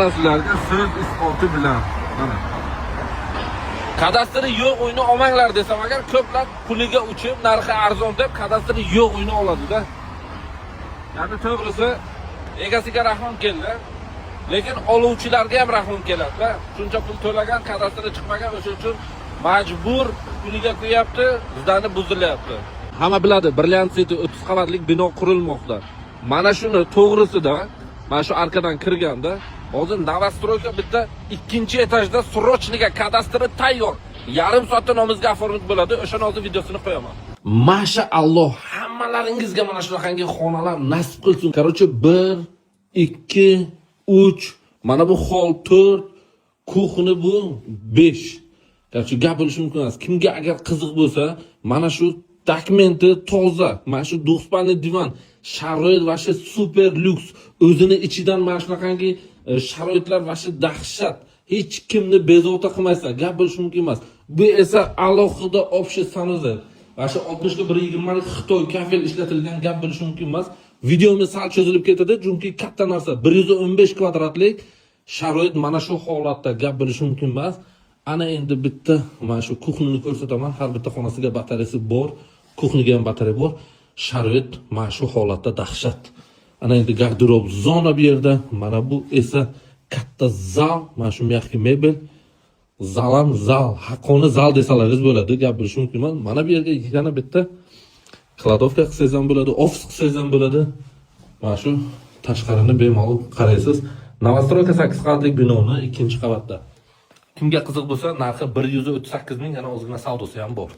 Mana sizlarga so'z isboti bilan. Mana. Kadastri yo'q uyni olmanglar desam agar ko'plar puliga uchib, narxi arzon deb kadastri yo'q uyni oladi-da. Yani to'g'risi egasiga rahmim keldi. Lekin oluvchilarga ham rahmim keladi-da. Shuncha pul to'lagan, kadastri chiqmagan, o'sha uchun majbur puliga qo'yapti, zdani buzilyapti. Hamma biladi, Brilliant City 30 qavatlik bino qurilmoqda. Mana shuni to'g'risida, mana shu arkadan kirganda, hozir Novostroyka bitta ikkinchi etajda srochniga kadastri tayyor. Yarim soatda nomizga oformit bo'ladi. O'shani hozir videosini qo'yaman. Mashaalloh, hammalaringizga mana shunaqangi xonalar nasib qilsin. Qarochi 1, 2, 3, mana bu hol 4, kuxni bu 5. Qarochi gap bo'lishi mumkin emas. Kimga agar qiziq bo'lsa, mana shu dokumenti toza, mana shu do'xpanli divan, sharoit va shu super lyuks, o'zini ichidan mana shunaqangi sharoitlar va shu dahshat. Hech kimni bezovta qilmaysan, gap bo'lishi mumkin emas. Bu esa alohida общий sanoz. Va shu 60 ga 120 lik Xitoy kafel ishlatilgan gap bo'lishi mumkin emas. Videomiz sal cho'zilib ketadi, chunki katta narsa 115 kvadratlik sharoit mana shu holatda gap bo'lishi mumkin emas. Ana endi bitta mana shu kuxnini ko'rsataman. Har bitta xonasiga batareyasi bor, kuxniga ham batareya bor. Sharoit mana shu holatda dahshat. Ana endi garderob zona bu yerda. Mana bu esa katta zal, mana shu mягкий mebel. Zalam zal, haqqoniy zal desalaringiz bo'ladi, gap bo'lishi mumkin emas. Mana bu yerga yana bitta kladovka qilsangiz ham bo'ladi, ofis qilsangiz ham bo'ladi. Mana shu tashqarini bemalol qaraysiz. Novostroyka 8 qavatlik binoni 2-qavatda. Kimga qiziq bo'lsa, narxi 138 ming, yana ozgina savdosi ham bor.